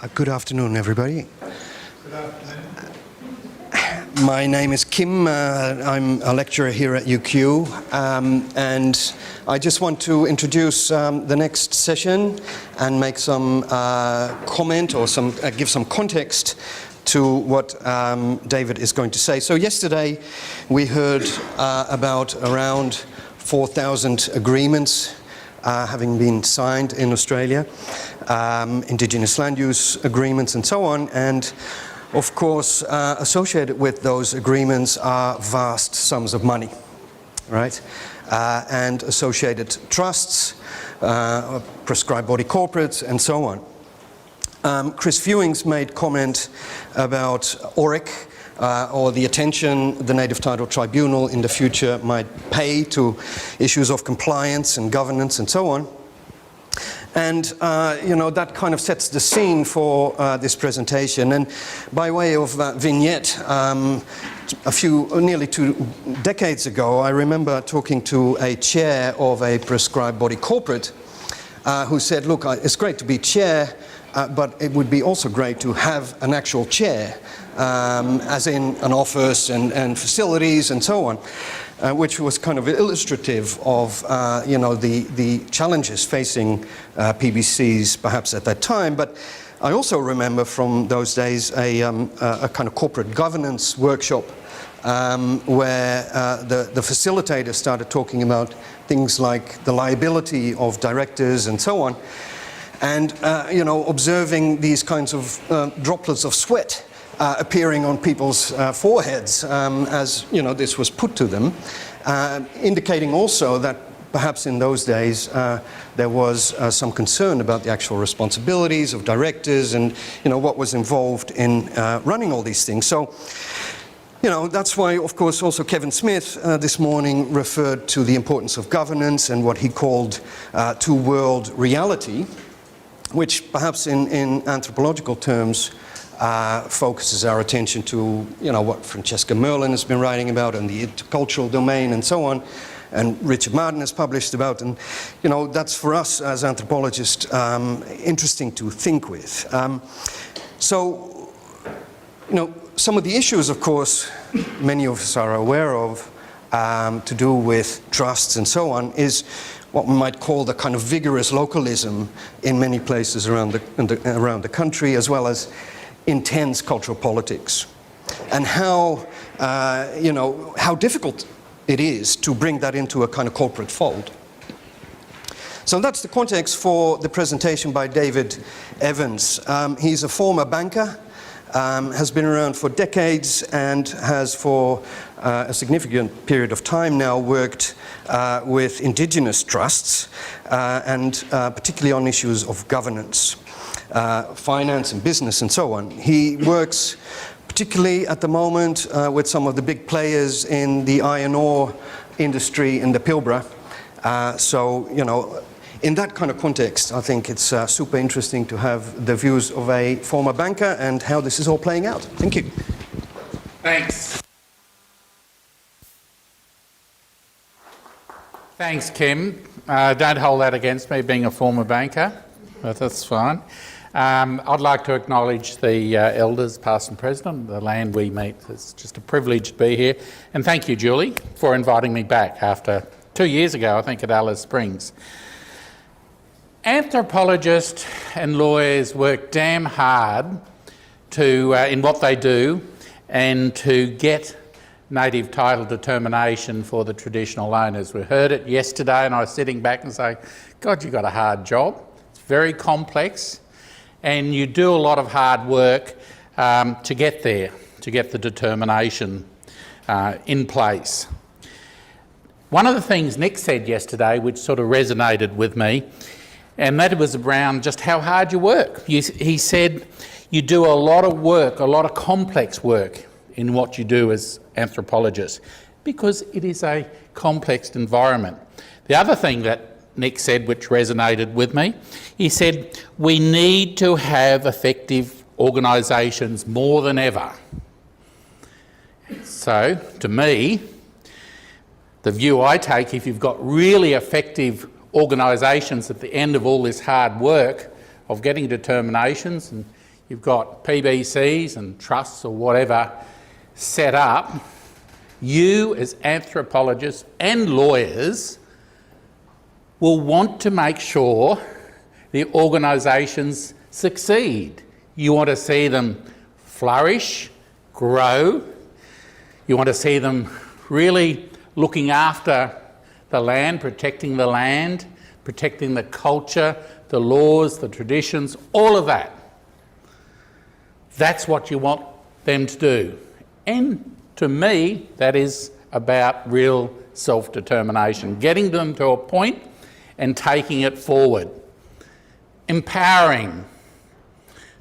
Good afternoon, everybody. Good afternoon. My name is Kim. I'm a lecturer here at UQ, and I just want to introduce the next session and make some comment or give some context to what David is going to say. So yesterday we heard about around 4,000 agreements having been signed in Australia, Indigenous land use agreements and so on, and of course associated with those agreements are vast sums of money, right? And associated trusts, prescribed body corporates and so on. Chris Fewings made comment about ORIC, or the attention the Native Title Tribunal in the future might pay to issues of compliance and governance and so on. And, that kind of sets the scene for this presentation. And by way of vignette, nearly 2 decades ago, I remember talking to a chair of a prescribed body corporate who said, look, it's great to be chair, but it would be also great to have an actual chair, as in an office and facilities and so on, which was kind of illustrative of the challenges facing PBCs perhaps at that time. But I also remember from those days a kind of corporate governance workshop where the facilitator started talking about things like the liability of directors and so on. And, observing these kinds of droplets of sweat appearing on people's foreheads as, this was put to them, indicating also that perhaps in those days there was some concern about the actual responsibilities of directors and, what was involved in running all these things. So, that's why, of course, also Kevin Smith this morning referred to the importance of governance and what he called two-world reality, which perhaps in anthropological terms focuses our attention to, what Francesca Merlin has been writing about and the intercultural domain and so on, and Richard Martin has published about, and, that's for us as anthropologists interesting to think with. So, some of the issues, of course, many of us are aware of, to do with trusts and so on, is what we might call the kind of vigorous localism in many places around the country, as well as intense cultural politics, and how difficult it is to bring that into a kind of corporate fold. So that's the context for the presentation by David Evans. He's a former banker, has been around for decades, and has for a significant period of time now worked with Indigenous trusts, and particularly on issues of governance, finance and business and so on. He works particularly at the moment with some of the big players in the iron ore industry in the Pilbara. In that kind of context, I think it's super interesting to have the views of a former banker and how this is all playing out. Thank you. Thanks. Thanks, Kim. Don't hold that against me being a former banker, but that's fine. I'd like to acknowledge the elders, past and present, the land we meet. It's just a privilege to be here. And thank you, Julie, for inviting me back after 2 years ago, I think, at Alice Springs. Anthropologists and lawyers work damn hard in what they do and to get native title determination for the traditional owners. We heard it yesterday and I was sitting back and saying, God, you've got a hard job. It's very complex and you do a lot of hard work to get there, to get the determination in place. One of the things Nick said yesterday, which sort of resonated with me, and that was around just how hard you work. He said you do a lot of work, a lot of complex work in what you do as anthropologists, because it is a complex environment. The other thing that Nick said, which resonated with me, he said we need to have effective organisations more than ever. So, to me, the view I take, if you've got really effective organisations at the end of all this hard work of getting determinations, and you've got PBCs and trusts or whatever set up, you as anthropologists and lawyers will want to make sure the organisations succeed. You want to see them flourish, grow. You want to see them really looking after the land, protecting the culture, the laws, the traditions, all of that. That's what you want them to do. And to me, that is about real self-determination, getting them to a point and taking it forward. Empowering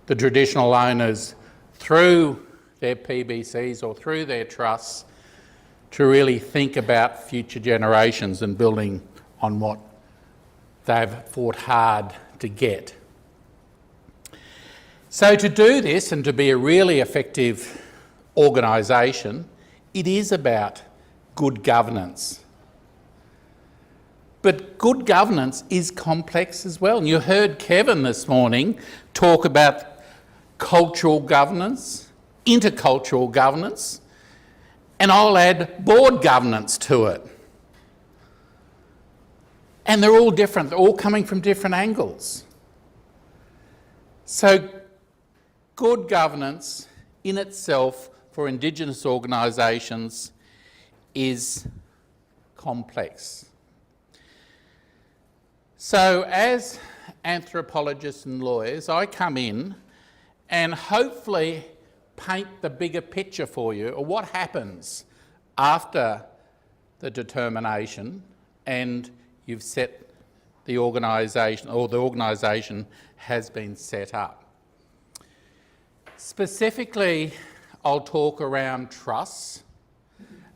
the traditional owners through their PBCs or through their trusts to really think about future generations and building on what they've fought hard to get. So to do this and to be a really effective organisation, it is about good governance. But good governance is complex as well. And you heard Kevin this morning talk about cultural governance, intercultural governance, and I'll add board governance to it. And they're all different, they're all coming from different angles. So good governance in itself for Indigenous organisations is complex. So as anthropologists and lawyers, I come in and hopefully paint the bigger picture for you of what happens after the determination and you've set the organisation, or the organisation has been set up. Specifically, I'll talk around trusts,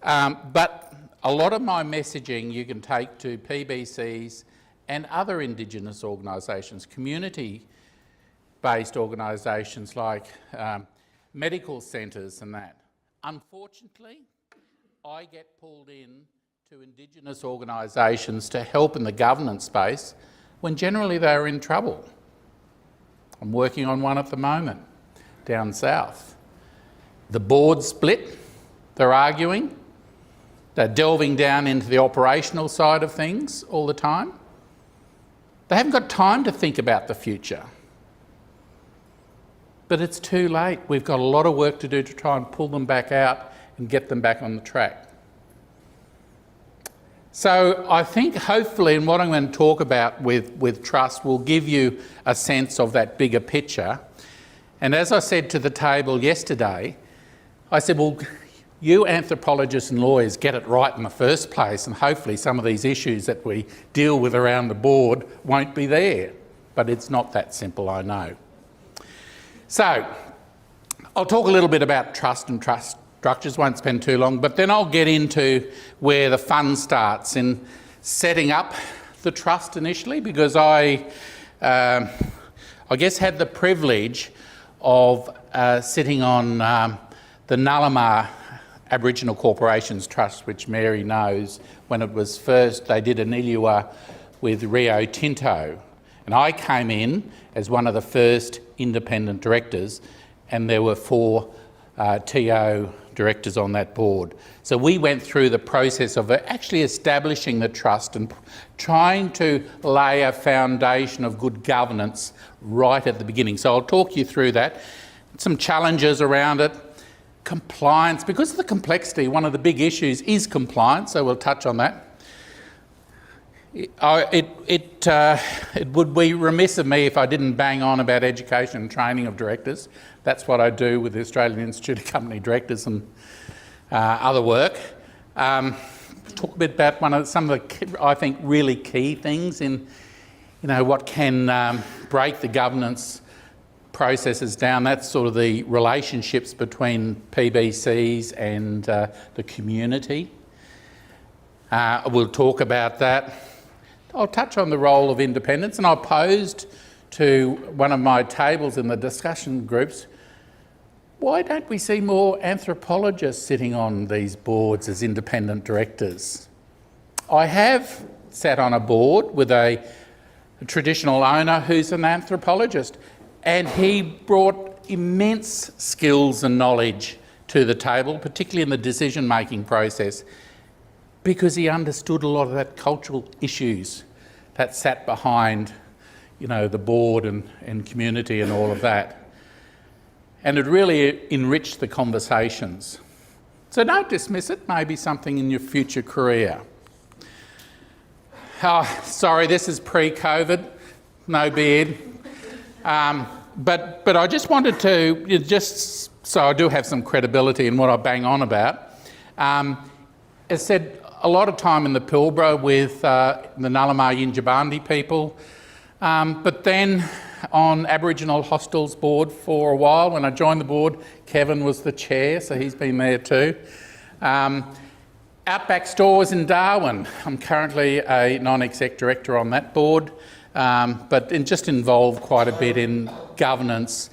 but a lot of my messaging you can take to PBCs and other Indigenous organisations, community-based organisations like medical centres and that. Unfortunately, I get pulled in to Indigenous organisations to help in the governance space when generally they're in trouble. I'm working on one at the moment down south. The board split, they're arguing, they're delving down into the operational side of things all the time. They haven't got time to think about the future. But it's too late. We've got a lot of work to do to try and pull them back out and get them back on the track. So I think hopefully, and what I'm going to talk about with trust will give you a sense of that bigger picture. And as I said to the table yesterday, I said, well, you anthropologists and lawyers get it right in the first place, and hopefully some of these issues that we deal with around the board won't be there. But it's not that simple, I know. So I'll talk a little bit about trust and trust structures, won't spend too long, but then I'll get into where the fun starts in setting up the trust initially, because I guess had the privilege of sitting on the Nullamah Aboriginal Corporations Trust, which Mary knows, when it was first, they did an ILUA with Rio Tinto. And I came in as one of the first independent directors, and there were 4 TO directors on that board. So we went through the process of actually establishing the trust and trying to lay a foundation of good governance right at the beginning. So I'll talk you through that. Some challenges around it. Compliance. Because of the complexity, one of the big issues is compliance, so we'll touch on that. It would be remiss of me if I didn't bang on about education and training of directors. That's what I do with the Australian Institute of Company Directors and other work. Talk a bit about some of the, I think, really key things in, what can break the governance processes down. That's sort of the relationships between PBCs and the community. We'll talk about that. I'll touch on the role of independence, and I posed to one of my tables in the discussion groups, why don't we see more anthropologists sitting on these boards as independent directors? I have sat on a board with a traditional owner who's an anthropologist, and he brought immense skills and knowledge to the table, particularly in the decision-making process, because he understood a lot of that cultural issues that sat behind, the board and community and all of that. And it really enriched the conversations. So don't dismiss it, maybe something in your future career. Oh, sorry, this is pre-COVID, no beard. But I just wanted to, just so I do have some credibility in what I bang on about. As said, a lot of time in the Pilbara with the Nullamah Yinjabandi people, but then on Aboriginal Hostels board for a while. When I joined the board, Kevin was the chair, so he's been there too. Outback Stores in Darwin. I'm currently a non-exec director on that board, but just involved quite a bit in governance,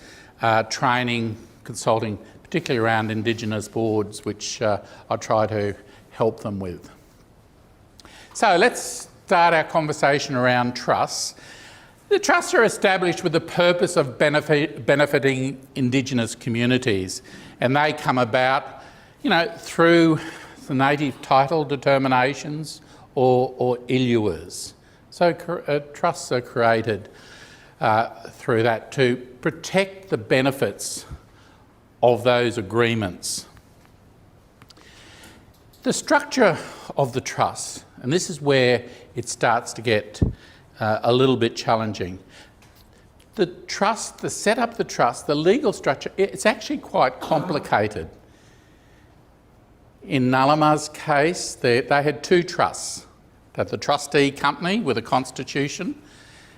training, consulting, particularly around Indigenous boards, which I try to help them with. So let's start our conversation around trusts. The trusts are established with the purpose of benefiting Indigenous communities, and they come about, through the native title determinations or ILUAs. So trusts are created through that to protect the benefits of those agreements. The structure of the trust, and this is where it starts to get a little bit challenging. The trust, the setup of the trust, the legal structure, it's actually quite complicated. In Nullamah's case, they had two trusts. They had the trustee company with a constitution,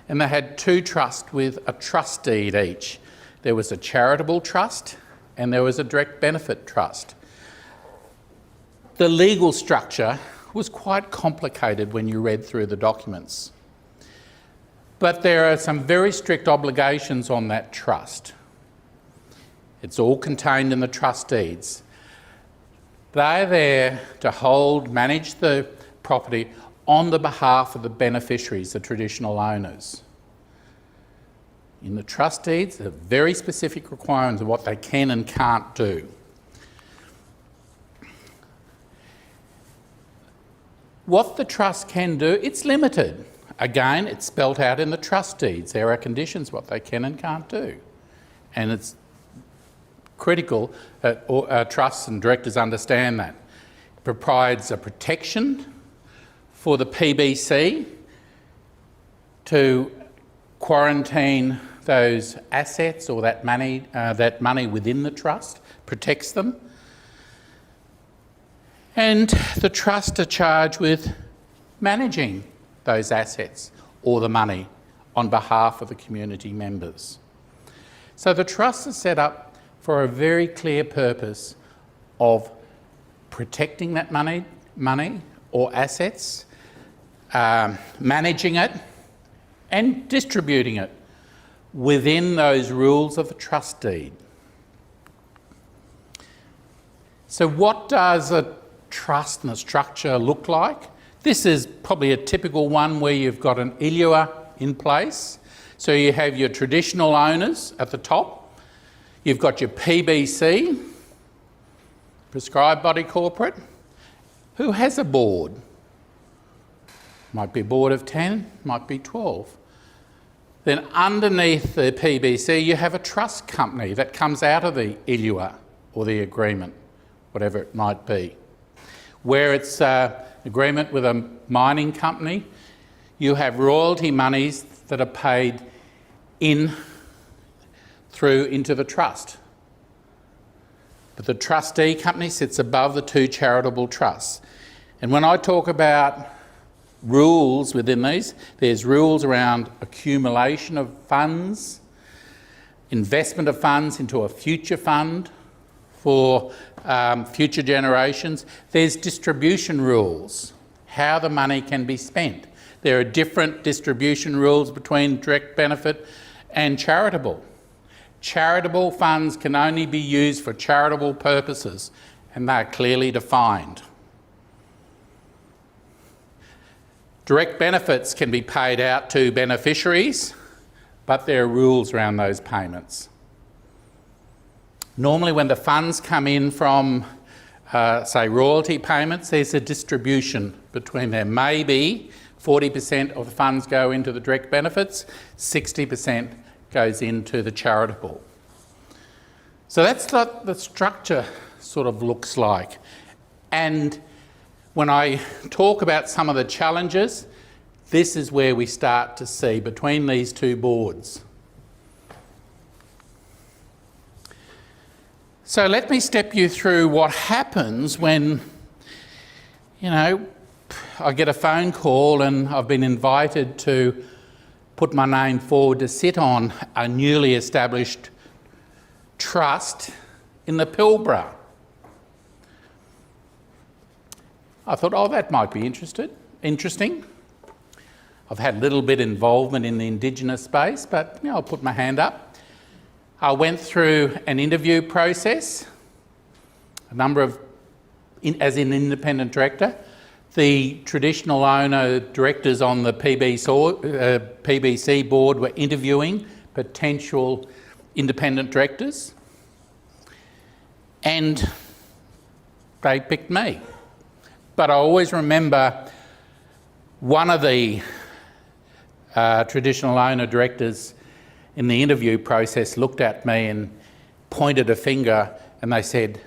and they had two trusts with a trust deed each. There was a charitable trust and there was a direct benefit trust. The legal structure was quite complicated when you read through the documents. But there are some very strict obligations on that trust. It's all contained in the trust deeds. They're there to manage the property on the behalf of the beneficiaries, the traditional owners. In the trust deeds, there are very specific requirements of what they can and can't do. What the trust can do, it's limited. Again, it's spelt out in the trust deeds. There are conditions what they can and can't do. And it's critical that trusts and directors understand that. It provides a protection for the PBC to quarantine those assets or that money within the trust, protects them. And the trust are charged with managing those assets or the money on behalf of the community members. So the trusts are set up for a very clear purpose of protecting that money or assets, managing it and distributing it within those rules of the trust deed. So what does a trust and a structure look like? This is probably a typical one where you've got an ILUA in place. So you have your traditional owners at the top. You've got your PBC, prescribed body corporate, who has a board. Might be a board of 10, might be 12. Then underneath the PBC, you have a trust company that comes out of the ILUA or the agreement, whatever it might be. Where it's an agreement with a mining company, you have royalty monies that are paid into the trust. But the trustee company sits above the two charitable trusts. And when I talk about rules within these, there's rules around accumulation of funds, investment of funds into a future fund for future generations. There's distribution rules, how the money can be spent. There are different distribution rules between direct benefit and charitable. Charitable funds can only be used for charitable purposes, and they're clearly defined. Direct benefits can be paid out to beneficiaries, but there are rules around those payments. Normally when the funds come in from, say, royalty payments, there's a distribution between them. Maybe 40% of the funds go into the direct benefits, 60% goes into the charitable. So that's what the structure sort of looks like. And when I talk about some of the challenges, this is where we start to see between these two boards. So let me step you through what happens when, you know, I get a phone call and I've been invited to put my name forward to sit on a newly established trust in the Pilbara. I thought, oh, that might be interesting. I've had a little bit involvement in the Indigenous space, but you know, I'll put my hand up. I went through an interview process, a number of, as an independent director. The traditional owner directors on the PBC board were interviewing potential independent directors, and they picked me. But I always remember one of the traditional owner directors in the interview process looked at me and pointed a finger and they said,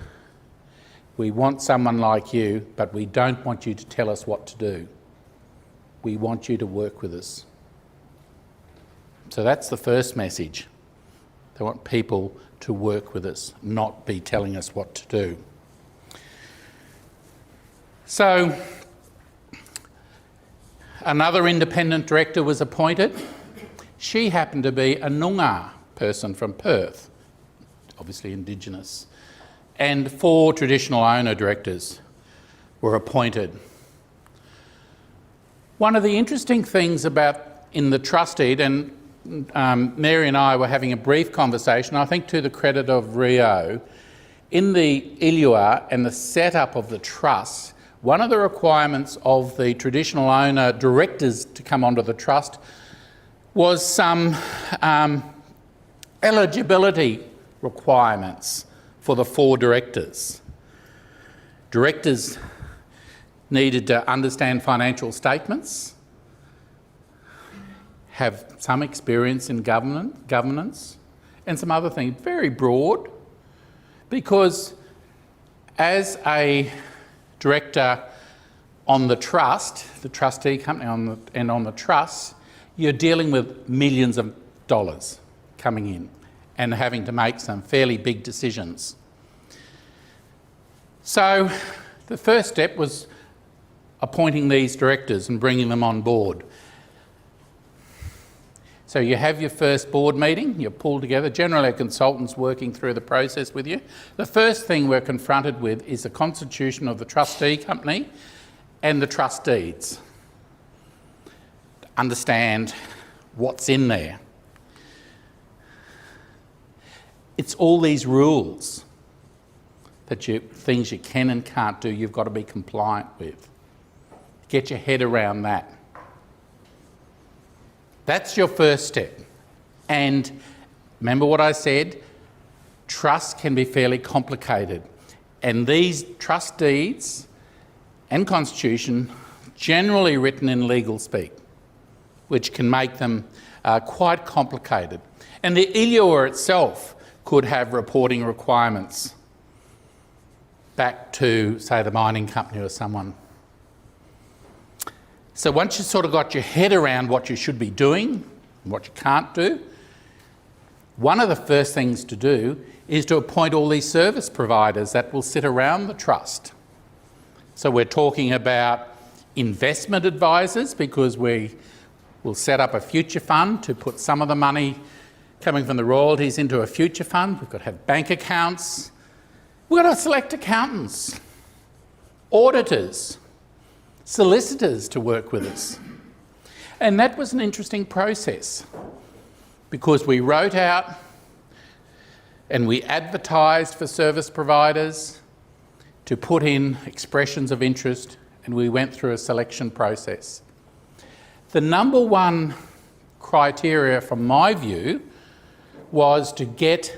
"We want someone like you, but we don't want you to tell us what to do. We want you to work with us." So that's the first message. They want people to work with us, not be telling us what to do. So another independent director was appointed. She happened to be a Noongar person from Perth, obviously Indigenous, and 4 traditional owner directors were appointed. One of the interesting things about in the trust deed, and Mary and I were having a brief conversation, I think to the credit of Rio, in the ILUA and the setup of the trust, one of the requirements of the traditional owner directors to come onto the trust was some eligibility requirements for the 4 directors. Directors needed to understand financial statements, have some experience in governance, and some other things. Very broad, because as a director on the trust, the trustee company on the trust, you're dealing with millions of dollars coming in and having to make some fairly big decisions. So the first step was appointing these directors and bringing them on board. So you have your first board meeting, you're pulled together, generally a consultant's working through the process with you. The first thing we're confronted with is the constitution of the trustee company and the trust deeds. Understand what's in there. It's all these rules that things you can and can't do, you've got to be compliant with. Get your head around that. That's your first step. And remember what I said, trust can be fairly complicated. And these trust deeds and constitution generally written in legal speak, which can make them quite complicated. And the ILUA itself could have reporting requirements back to, say, the mining company or someone. So once you've sort of got your head around what you should be doing and what you can't do, one of the first things to do is to appoint all these service providers that will sit around the trust. So we're talking about investment advisors, because we will set up a future fund to put some of the money coming from the royalties into a future fund. We've got to have bank accounts. We've got to select accountants, auditors, solicitors to work with us. And that was an interesting process, because we wrote out and we advertised for service providers to put in expressions of interest, and we went through a selection process. The number one criteria from my view was to get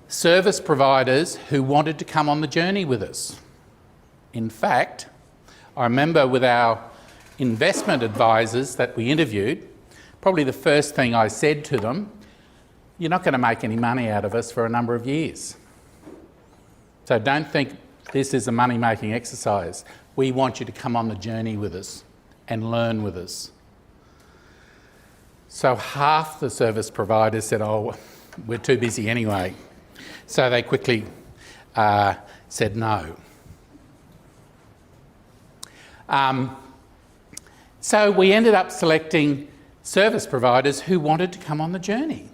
service providers who wanted to come on the journey with us. In fact, I remember with our investment advisors that we interviewed, probably the first thing I said to them, you're not going to make any money out of us for a number of years. So don't think this is a money-making exercise. We want you to come on the journey with us and learn with us. So half the service providers said, oh, we're too busy anyway. So they quickly said no. So we ended up selecting service providers who wanted to come on the journey.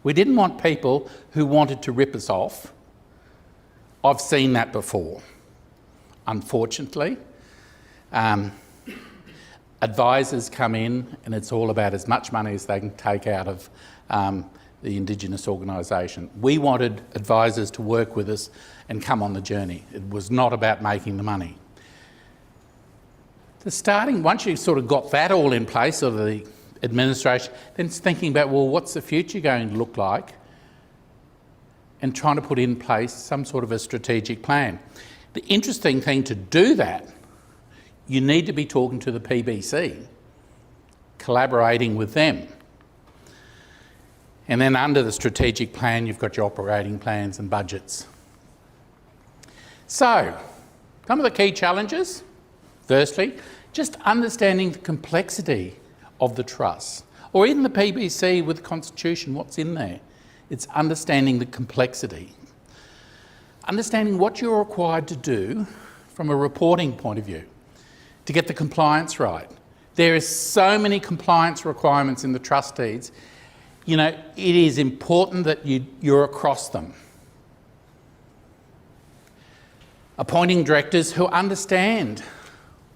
We didn't want people who wanted to rip us off. I've seen that before, unfortunately. Advisors come in and it's all about as much money as they can take out of the Indigenous organisation. We wanted advisors to work with us and come on the journey. It was not about making the money. Once you've sort of got that all in place, or the administration, then it's thinking about, well, what's the future going to look like? And trying to put in place some sort of a strategic plan. The interesting thing to do that, you need to be talking to the PBC, collaborating with them. And then under the strategic plan, you've got your operating plans and budgets. So, some of the key challenges. Firstly, just understanding the complexity of the trust, or even the PBC with the Constitution, what's in there. It's understanding the complexity. Understanding what you're required to do from a reporting point of view to get the compliance right. There are so many compliance requirements in the trust deeds. You know, it is important that you're across them. Appointing directors who understand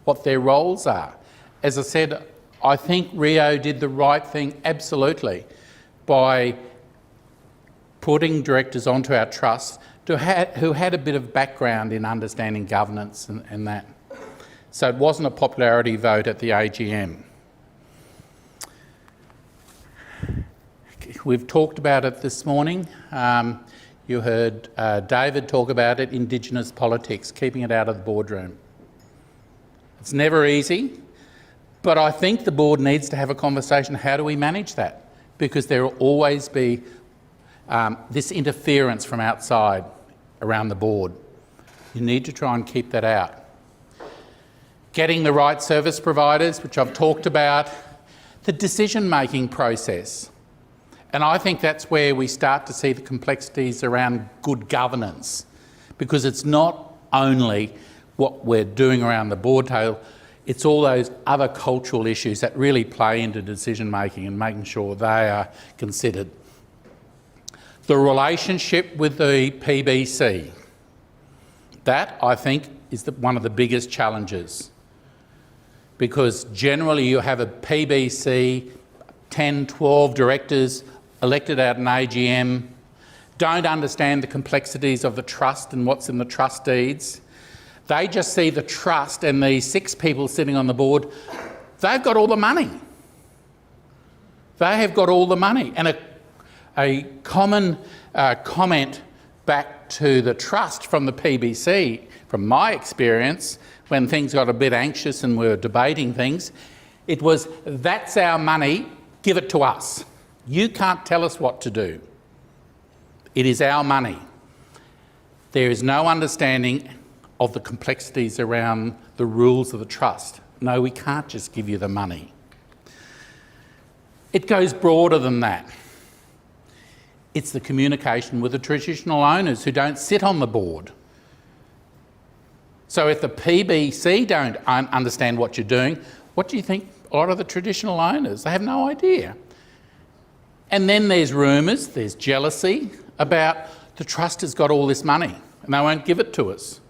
what their roles are. As I said, I think Rio did the right thing, absolutely, by putting directors onto our trust who had a bit of background in understanding governance and that. So it wasn't a popularity vote at the AGM. We've talked about it this morning. You heard David talk about it, Indigenous politics, keeping it out of the boardroom. It's never easy, but I think the board needs to have a conversation. How do we manage that? Because there will always be this interference from outside around the board. You need to try and keep that out. Getting the right service providers, which I've talked about, the decision-making process. And I think that's where we start to see the complexities around good governance, because it's not only what we're doing around the board table, it's all those other cultural issues that really play into decision-making and making sure they are considered. The relationship with the PBC, that I think is one of the biggest challenges, because generally you have a PBC, 10, 12 directors elected at an AGM, don't understand the complexities of the trust and what's in the trust deeds. They just see the trust and the 6 people sitting on the board, they've got all the money. They have got all the money. And a common comment back to the trust from the PBC, from my experience, when things got a bit anxious and we were debating things, it was, that's our money, give it to us. You can't tell us what to do. It is our money. There is no understanding of the complexities around the rules of the trust. No, we can't just give you the money. It goes broader than that. It's the communication with the traditional owners who don't sit on the board. So if the PBC don't understand what you're doing, what do you think a lot of the traditional owners? They have no idea. And then there's rumours, there's jealousy about the trust has got all this money and they won't give it to us.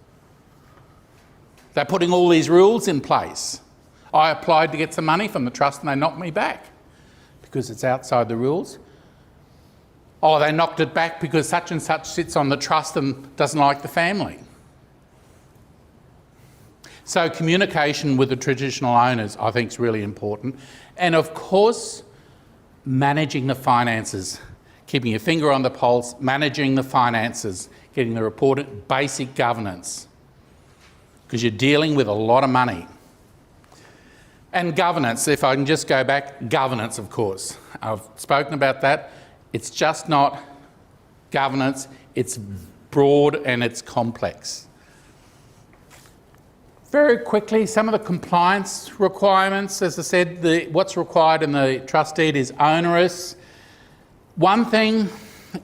They're putting all these rules in place. I applied to get some money from the trust and they knocked me back because it's outside the rules. Oh, they knocked it back because such and such sits on the trust and doesn't like the family. So communication with the traditional owners, I think, is really important. And of course, managing the finances, keeping your finger on the pulse, managing the finances, getting the reported basic governance, because you're dealing with a lot of money. And governance, if I can just go back, governance, of course. I've spoken about that. It's just not governance, it's broad and it's complex. Very quickly, some of the compliance requirements. As I said, what's required in the trust deed is onerous. One thing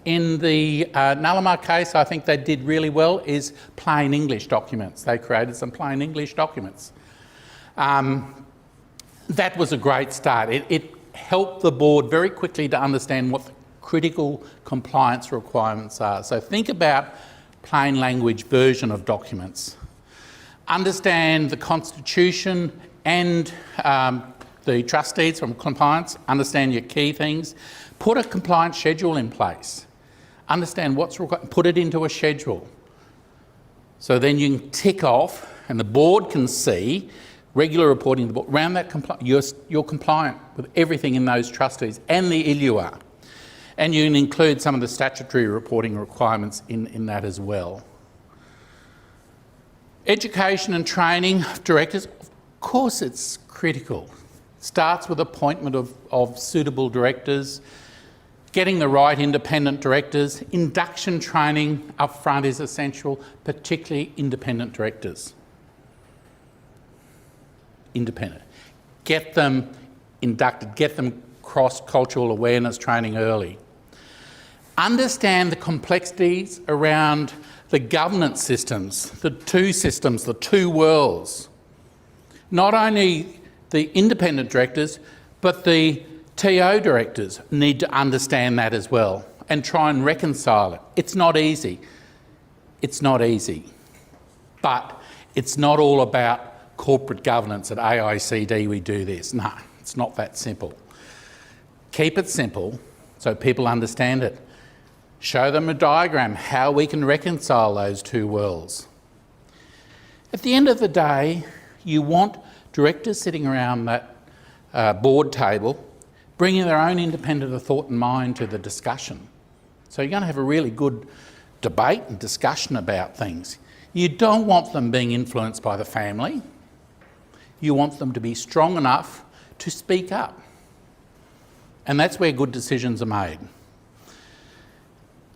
in the Nullarbor case I think they did really well is plain English documents. They created some plain English documents. That was a great start. It helped the board very quickly to understand what the critical compliance requirements are. So think about plain language version of documents. Understand the Constitution and the trust deeds from compliance, understand your key things. Put a compliance schedule in place. Understand what's required, put it into a schedule. So then you can tick off and the board can see regular reporting to the board around that you're compliant with everything in those trust deeds and the ILUA. And you can include some of the statutory reporting requirements in that as well. Education and training of directors, of course it's critical. Starts with appointment of suitable directors, getting the right independent directors. Induction training up front is essential, particularly independent directors. Independent. Get them inducted, get them cross-cultural awareness training early. Understand the complexities around the governance systems, the two worlds. Not only the independent directors, but the TO directors need to understand that as well and try and reconcile it. It's not easy. It's not easy. But it's not all about corporate governance at AICD we do this. No, it's not that simple. Keep it simple so people understand it. Show them a diagram, how we can reconcile those two worlds. At the end of the day, you want directors sitting around that board table bringing their own independent thought and mind to the discussion. So you're going to have a really good debate and discussion about things. You don't want them being influenced by the family. You want them to be strong enough to speak up. And that's where good decisions are made.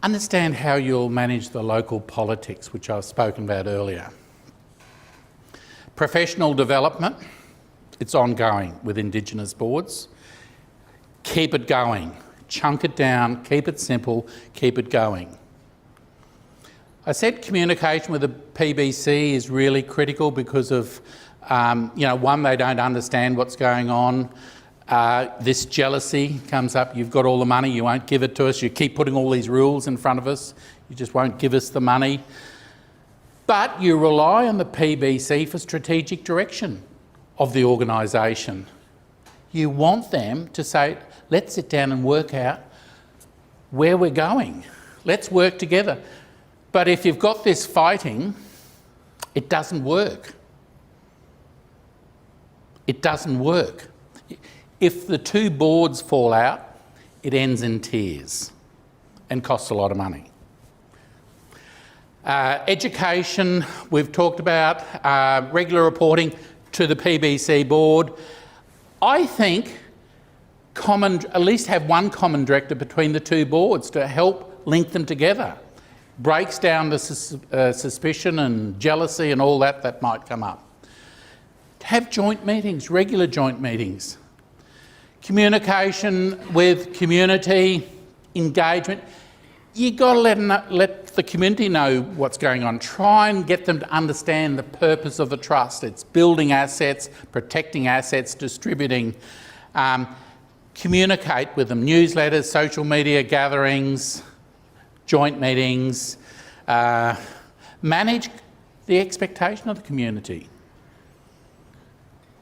Understand how you'll manage the local politics, which I've spoken about earlier. Professional development, it's ongoing with Indigenous boards. Keep it going. Chunk it down, keep it simple, keep it going. I said communication with the PBC is really critical because of, one, they don't understand what's going on. This jealousy comes up, you've got all the money, you won't give it to us, you keep putting all these rules in front of us, you just won't give us the money. But you rely on the PBC for strategic direction of the organisation. You want them to say, let's sit down and work out where we're going. Let's work together. But if you've got this fighting, it doesn't work. It doesn't work. If the two boards fall out, it ends in tears and costs a lot of money. Education, we've talked about, regular reporting to the PBC board. I think at least have one common director between the two boards to help link them together. Breaks down the suspicion and jealousy and all that might come up. Have joint meetings, regular joint meetings. Communication with community, engagement. You've got to let the community know what's going on. Try and get them to understand the purpose of the trust. It's building assets, protecting assets, distributing. Communicate with them, newsletters, social media gatherings, joint meetings. Manage the expectation of the community.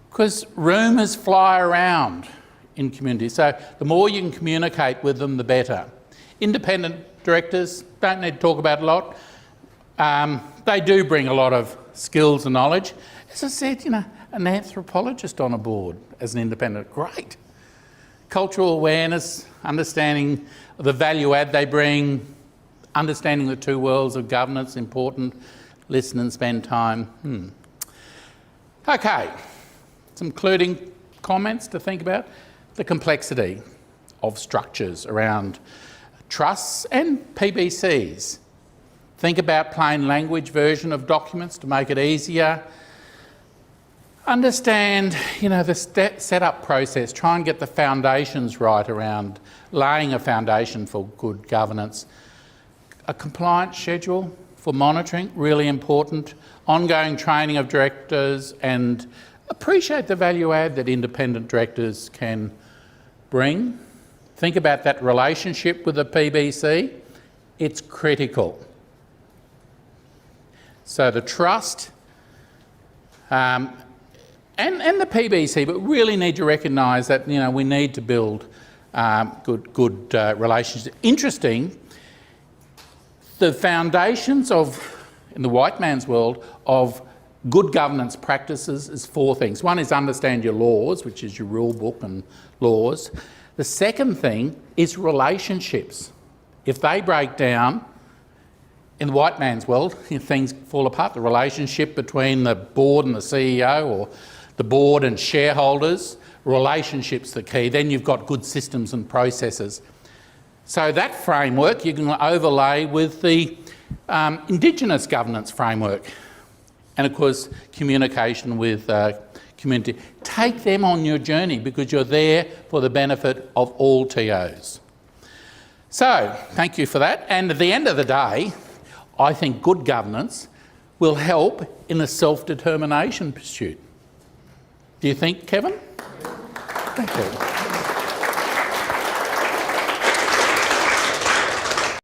Because rumours fly around in community, so the more you can communicate with them, the better. Independent directors, don't need to talk about a lot. They do bring a lot of skills and knowledge. As I said, an anthropologist on a board as an independent, great. cultural awareness, understanding the value add they bring, understanding the two worlds of governance, important, listen and spend time. Okay, some concluding comments to think about. The complexity of structures around trusts and PBCs. Think about plain language version of documents to make it easier. Understand, the setup process. Try and get the foundations right around laying a foundation for good governance. A compliance schedule for monitoring, really important. Ongoing training of directors, and appreciate the value add that independent directors can bring. Think about that relationship with the PBC. It's critical. So the trust and the PBC, but really need to recognise that we need to build good relationships. Interesting, the foundations in the white man's world of good governance practices is 4 things. One is understand your laws, which is your rule book and laws. The second thing is relationships. If they break down, in the white man's world, things fall apart. The relationship between the board and the CEO, or the board and shareholders, relationships the key. Then you've got good systems and processes. So that framework you can overlay with the Indigenous governance framework, and of course communication with community. Take them on your journey because you're there for the benefit of all TOs. So thank you for that. And at the end of the day, I think good governance will help in the self-determination pursuit. Do you think, Kevin? Thank you.